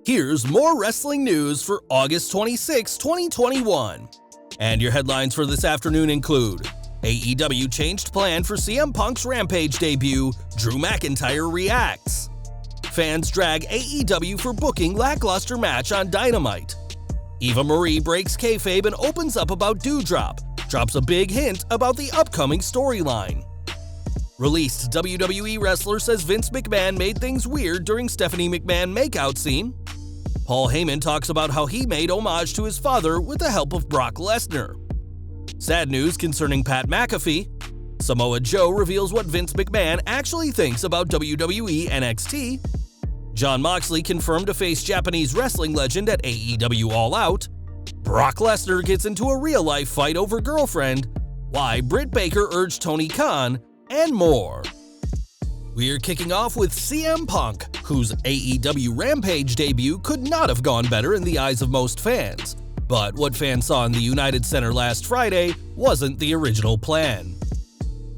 Here's more wrestling news for August 26, 2021. And your headlines for this afternoon include: AEW changed plan for CM Punk's Rampage debut, Drew McIntyre reacts. Fans drag AEW for booking lackluster match on Dynamite. Eva Marie breaks KayFabe and opens up about Doudrop, drops a big hint about the upcoming storyline. Released WWE wrestler says Vince McMahon made things weird during Stephanie McMahon makeout scene. Paul Heyman talks about how he made homage to his father with the help of Brock Lesnar. Sad news concerning Pat McAfee. Samoa Joe reveals what Vince McMahon actually thinks about WWE NXT. Jon Moxley confirmed to face Japanese wrestling legend at AEW All Out. Brock Lesnar gets into a real-life fight over girlfriend. Why Britt Baker urged Tony Khan, and more. We're kicking off with CM Punk, whose AEW Rampage debut could not have gone better in the eyes of most fans. But what fans saw in the United Center last Friday wasn't the original plan.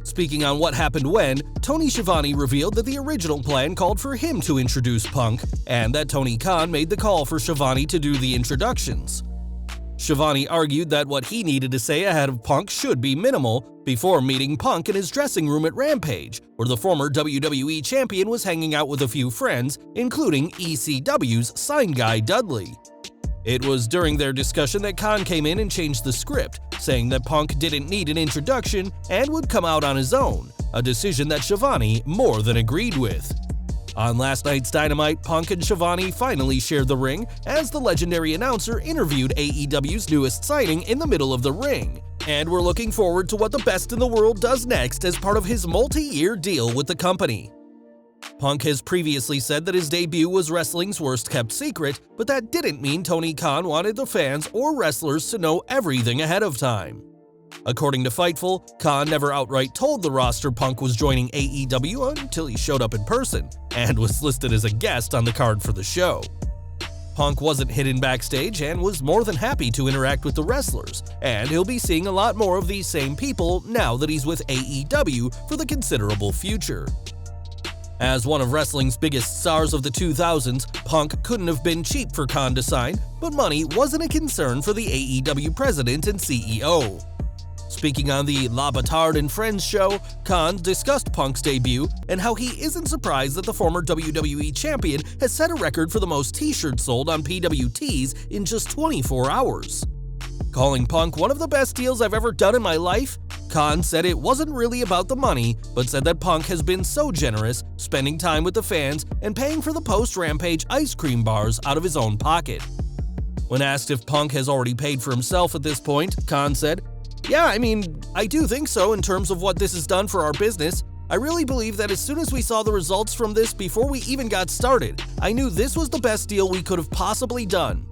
Speaking on what happened when, Tony Schiavone revealed that the original plan called for him to introduce Punk, and that Tony Khan made the call for Schiavone to do the introductions. Schiavone argued that what he needed to say ahead of Punk should be minimal before meeting Punk in his dressing room at Rampage, where the former WWE champion was hanging out with a few friends, including ECW's sign guy Dudley. It was during their discussion that Khan came in and changed the script, saying that Punk didn't need an introduction and would come out on his own, a decision that Schiavone more than agreed with. On last night's Dynamite, Punk and Schiavone finally shared the ring as the legendary announcer interviewed AEW's newest signing in the middle of the ring. And we're looking forward to what the best in the world does next as part of his multi-year deal with the company. Punk has previously said that his debut was wrestling's worst-kept secret, but that didn't mean Tony Khan wanted the fans or wrestlers to know everything ahead of time. According to Fightful, Khan never outright told the roster Punk was joining AEW until he showed up in person, and was listed as a guest on the card for the show. Punk wasn't hidden backstage and was more than happy to interact with the wrestlers, and he'll be seeing a lot more of these same people now that he's with AEW for the considerable future. As one of wrestling's biggest stars of the 2000s, Punk couldn't have been cheap for Khan to sign, but money wasn't a concern for the AEW president and CEO. Speaking on the La Batard and Friends show, Khan discussed Punk's debut and how he isn't surprised that the former WWE champion has set a record for the most t-shirts sold on PWTs in just 24 hours. Calling Punk one of the best deals I've ever done in my life, Khan said it wasn't really about the money, but said that Punk has been so generous, spending time with the fans and paying for the post-Rampage ice cream bars out of his own pocket. When asked if Punk has already paid for himself at this point, Khan said, "Yeah, I do think so in terms of what this has done for our business. I really believe that as soon as we saw the results from this before we even got started, I knew this was the best deal we could have possibly done."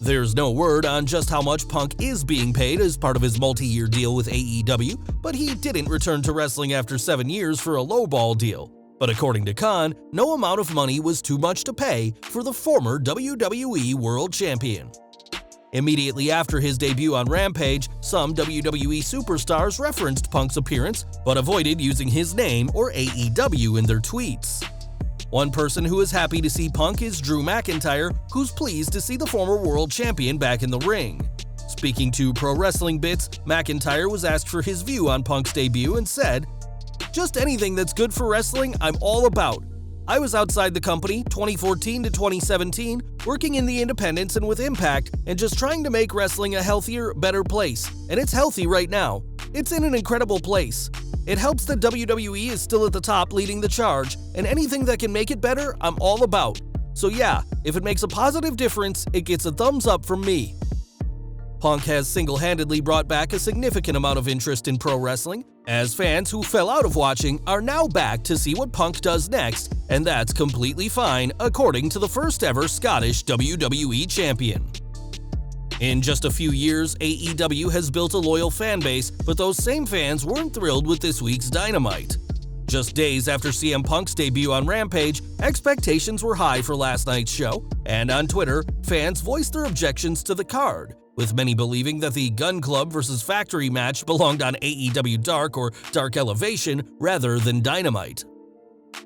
There's no word on just how much Punk is being paid as part of his multi-year deal with AEW, but he didn't return to wrestling after 7 years for a lowball deal. But according to Khan, no amount of money was too much to pay for the former WWE World Champion. Immediately after his debut on Rampage, some WWE superstars referenced Punk's appearance, but avoided using his name or AEW in their tweets. One person who is happy to see Punk is Drew McIntyre, who's pleased to see the former world champion back in the ring. Speaking to Pro Wrestling Bits, McIntyre was asked for his view on Punk's debut and said, "Just anything that's good for wrestling, I'm all about. I was outside the company 2014 to 2017, working in the independents and with Impact, and just trying to make wrestling a healthier, better place. And it's healthy right now. It's in an incredible place. It helps that WWE is still at the top leading the charge, and anything that can make it better, I'm all about. So yeah, if it makes a positive difference, it gets a thumbs up from me." Punk has single-handedly brought back a significant amount of interest in pro wrestling, as fans who fell out of watching are now back to see what Punk does next, and that's completely fine, according to the first-ever Scottish WWE champion. In just a few years, AEW has built a loyal fan base, but those same fans weren't thrilled with this week's Dynamite. Just days after CM Punk's debut on Rampage, expectations were high for last night's show, and on Twitter, fans voiced their objections to the card, with many believing that the Gun Club vs. Factory match belonged on AEW Dark or Dark Elevation rather than Dynamite.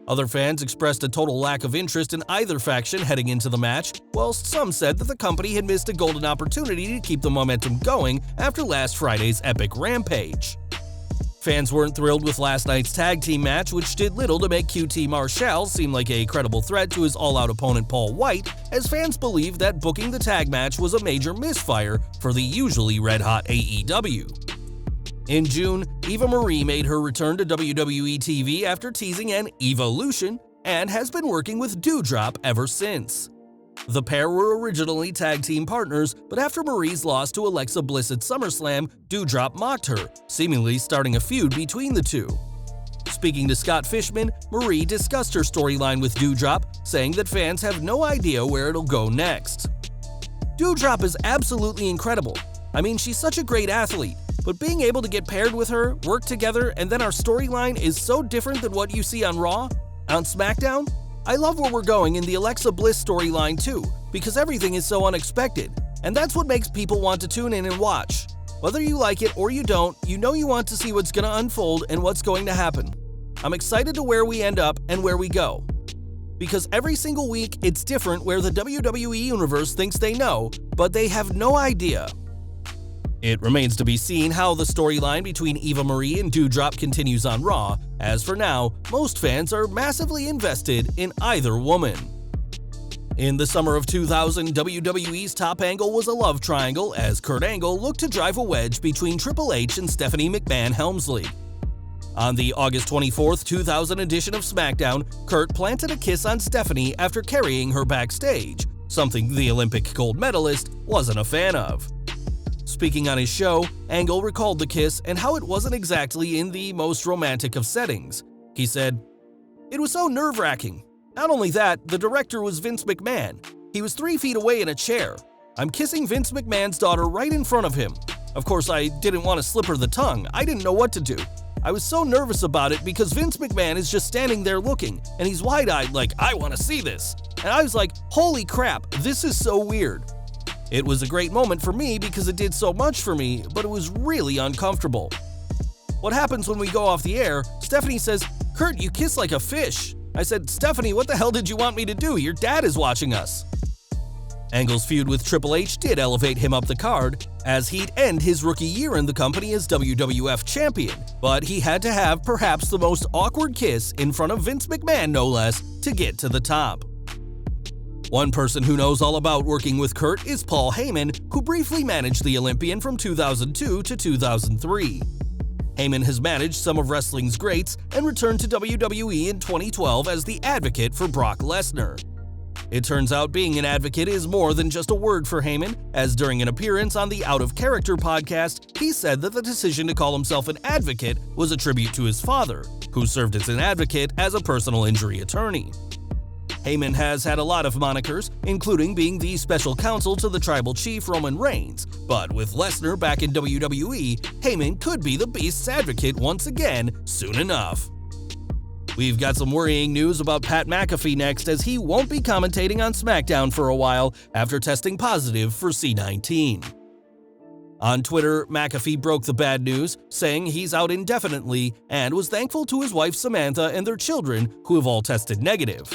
Other fans expressed a total lack of interest in either faction heading into the match, whilst some said that the company had missed a golden opportunity to keep the momentum going after last Friday's epic Rampage. Fans weren't thrilled with last night's tag team match, which did little to make QT Marshall seem like a credible threat to his all-out opponent Paul White, as fans believed that booking the tag match was a major misfire for the usually red-hot AEW. In June, Eva Marie made her return to WWE TV after teasing an evolution and has been working with Doudrop ever since. The pair were originally tag team partners, but after Marie's loss to Alexa Bliss at SummerSlam, Doudrop mocked her, seemingly starting a feud between the two. Speaking to Scott Fishman, Marie discussed her storyline with Doudrop, saying that fans have no idea where it'll go next. Doudrop is absolutely incredible. I mean, she's such a great athlete. But being able to get paired with her, work together, and then our storyline is so different than what you see on Raw. On SmackDown, I love where we're going in the Alexa Bliss storyline too, because everything is so unexpected, and that's what makes people want to tune in and watch. Whether you like it or you don't, you know you want to see what's going to unfold and what's going to happen. I'm excited to where we end up and where we go. Because every single week, it's different where the WWE Universe thinks they know, but they have no idea. It remains to be seen how the storyline between Eva Marie and Doudrop continues on Raw, as for now, most fans are massively invested in either woman. In the summer of 2000, WWE's top angle was a love triangle as Kurt Angle looked to drive a wedge between Triple H and Stephanie McMahon Helmsley. On the August 24, 2000 edition of SmackDown, Kurt planted a kiss on Stephanie after carrying her backstage, something the Olympic gold medalist wasn't a fan of. Speaking on his show, Angle recalled the kiss and how it wasn't exactly in the most romantic of settings. He said, "It was so nerve-wracking. Not only that, the director was Vince McMahon. He was 3 feet away in a chair. I'm kissing Vince McMahon's daughter right in front of him. Of course, I didn't want to slip her the tongue. I didn't know what to do. I was so nervous about it because Vince McMahon is just standing there looking, and he's wide-eyed like, I want to see this. And I was like, holy crap, this is so weird. It was a great moment for me because it did so much for me, but it was really uncomfortable." What happens when we go off the air? Stephanie says, "Kurt, you kiss like a fish." I said, "Stephanie, what the hell did you want me to do? Your dad is watching us." Angle's feud with Triple H did elevate him up the card, as he'd end his rookie year in the company as WWF champion, but he had to have perhaps the most awkward kiss in front of Vince McMahon, no less, to get to the top. One person who knows all about working with Kurt is Paul Heyman, who briefly managed the Olympian from 2002 to 2003. Heyman has managed some of wrestling's greats and returned to WWE in 2012 as the advocate for Brock Lesnar. It turns out being an advocate is more than just a word for Heyman, as during an appearance on the Out of Character podcast, he said that the decision to call himself an advocate was a tribute to his father, who served as an advocate as a personal injury attorney. Heyman has had a lot of monikers, including being the special counsel to the tribal chief Roman Reigns, but with Lesnar back in WWE, Heyman could be the Beast's advocate once again soon enough. We've got some worrying news about Pat McAfee next, as he won't be commentating on SmackDown for a while after testing positive for C19. On Twitter, McAfee broke the bad news, saying he's out indefinitely and was thankful to his wife Samantha and their children, who have all tested negative.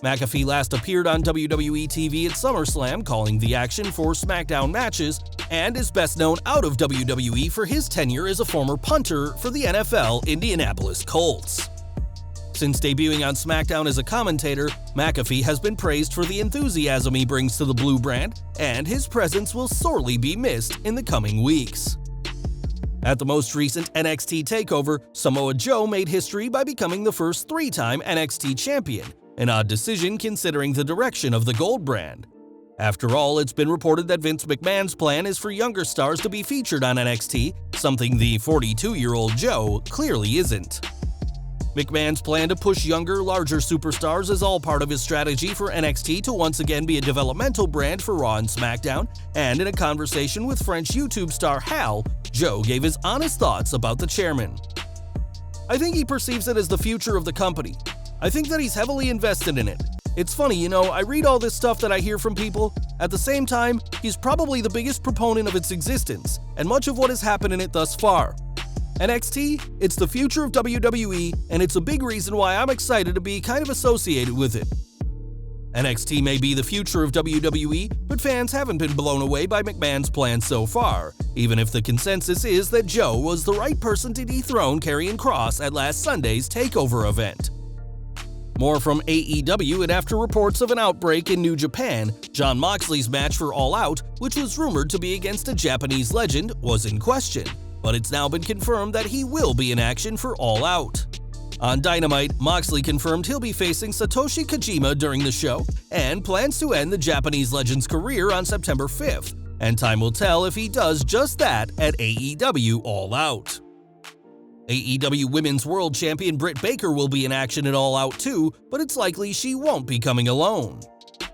McAfee last appeared on WWE TV at SummerSlam, calling the action for SmackDown matches, and is best known out of WWE for his tenure as a former punter for the NFL Indianapolis Colts. Since debuting on SmackDown as a commentator, McAfee has been praised for the enthusiasm he brings to the blue brand, and his presence will sorely be missed in the coming weeks. At the most recent NXT TakeOver, Samoa Joe made history by becoming the first 3-time NXT champion, an odd decision considering the direction of the gold brand. After all, it's been reported that Vince McMahon's plan is for younger stars to be featured on NXT, something the 42-year-old Joe clearly isn't. McMahon's plan to push younger, larger superstars is all part of his strategy for NXT to once again be a developmental brand for Raw and SmackDown, and in a conversation with French YouTube star Hal, Joe gave his honest thoughts about the chairman. "I think he perceives it as the future of the company. I think that he's heavily invested in it. It's funny, I read all this stuff that I hear from people. At the same time, he's probably the biggest proponent of its existence, and much of what has happened in it thus far. NXT, it's the future of WWE, and it's a big reason why I'm excited to be kind of associated with it. NXT may be the future of WWE, but fans haven't been blown away by McMahon's plans so far, even if the consensus is that Joe was the right person to dethrone Karrion Kross at last Sunday's TakeOver event. More from AEW, and after reports of an outbreak in New Japan, Jon Moxley's match for All Out, which was rumored to be against a Japanese legend, was in question, but it's now been confirmed that he will be in action for All Out. On Dynamite, Moxley confirmed he'll be facing Satoshi Kojima during the show and plans to end the Japanese legend's career on September 5th, and time will tell if he does just that at AEW All Out. AEW Women's World Champion Britt Baker will be in action at All Out too, but it's likely she won't be coming alone.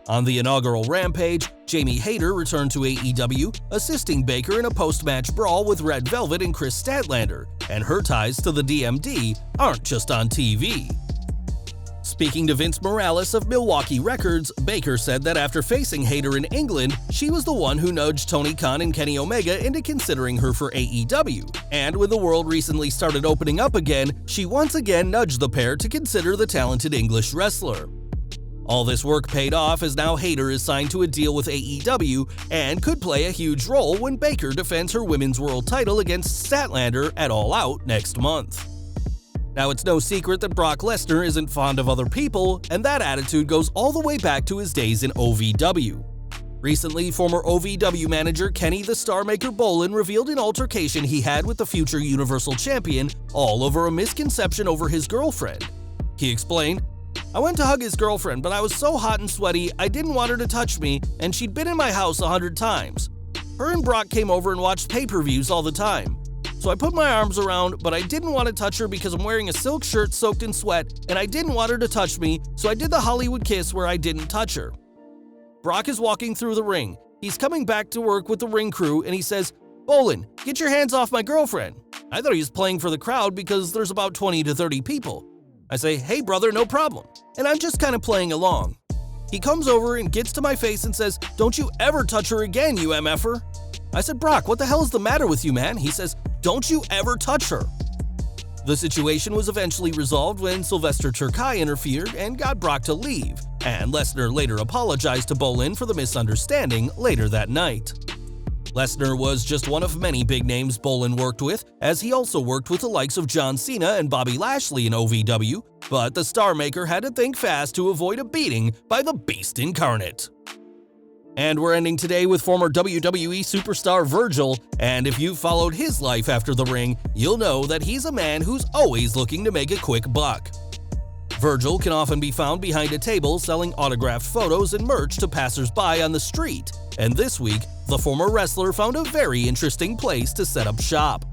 On the inaugural Rampage, Jamie Hayter returned to AEW, assisting Baker in a post-match brawl with Red Velvet and Chris Statlander, and her ties to the DMD aren't just on TV. Speaking to Vince Morales of Milwaukee Records, Baker said that after facing Hayter in England, she was the one who nudged Tony Khan and Kenny Omega into considering her for AEW, and when the world recently started opening up again, she once again nudged the pair to consider the talented English wrestler. All this work paid off as now Hayter is signed to a deal with AEW and could play a huge role when Baker defends her Women's World title against Statlander at All Out next month. Now, it's no secret that Brock Lesnar isn't fond of other people, and that attitude goes all the way back to his days in OVW. Recently, former OVW manager Kenny the Star Maker Bolin revealed an altercation he had with the future Universal Champion, all over a misconception over his girlfriend. He explained, "I went to hug his girlfriend, but I was so hot and sweaty I didn't want her to touch me, and she'd been in my house 100 times. Her and Brock came over and watched pay-per-views all the time. So I put my arms around, but I didn't want to touch her because I'm wearing a silk shirt soaked in sweat, and I didn't want her to touch me, so I did the Hollywood kiss where I didn't touch her." Brock is walking through the ring. He's coming back to work with the ring crew, and he says, "Bolin, get your hands off my girlfriend." I thought he was playing for the crowd because there's about 20 to 30 people. I say, "Hey brother, no problem," and I'm just kind of playing along. He comes over and gets to my face and says, "Don't you ever touch her again, you MFer." I said, "Brock, what the hell is the matter with you, man?" He says, "Don't you ever touch her." The situation was eventually resolved when Sylvester Terkay interfered and got Brock to leave, and Lesnar later apologized to Bolin for the misunderstanding later that night. Lesnar was just one of many big names Bolin worked with, as he also worked with the likes of John Cena and Bobby Lashley in OVW, but the Star Maker had to think fast to avoid a beating by the Beast Incarnate. And we're ending today with former WWE superstar Virgil, and if you've followed his life after the ring, you'll know that he's a man who's always looking to make a quick buck. Virgil can often be found behind a table selling autographed photos and merch to passers-by on the street, and this week, the former wrestler found a very interesting place to set up shop.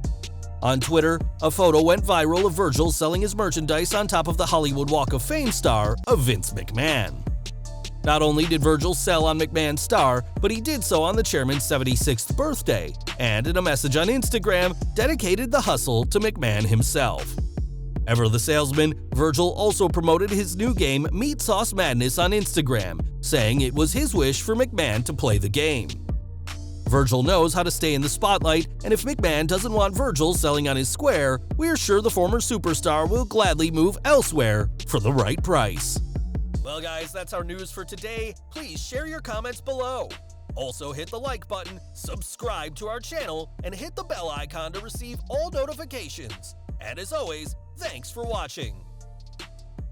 On Twitter, a photo went viral of Virgil selling his merchandise on top of the Hollywood Walk of Fame star of Vince McMahon. Not only did Virgil sell on McMahon's star, but he did so on the chairman's 76th birthday, and in a message on Instagram, dedicated the hustle to McMahon himself. Ever the salesman, Virgil also promoted his new game Meat Sauce Madness on Instagram, saying it was his wish for McMahon to play the game. Virgil knows how to stay in the spotlight, and if McMahon doesn't want Virgil selling on his square, we're sure the former superstar will gladly move elsewhere for the right price. Well guys, that's our news for today. Please share your comments below. Also hit the like button, subscribe to our channel, and hit the bell icon to receive all notifications. And as always, thanks for watching.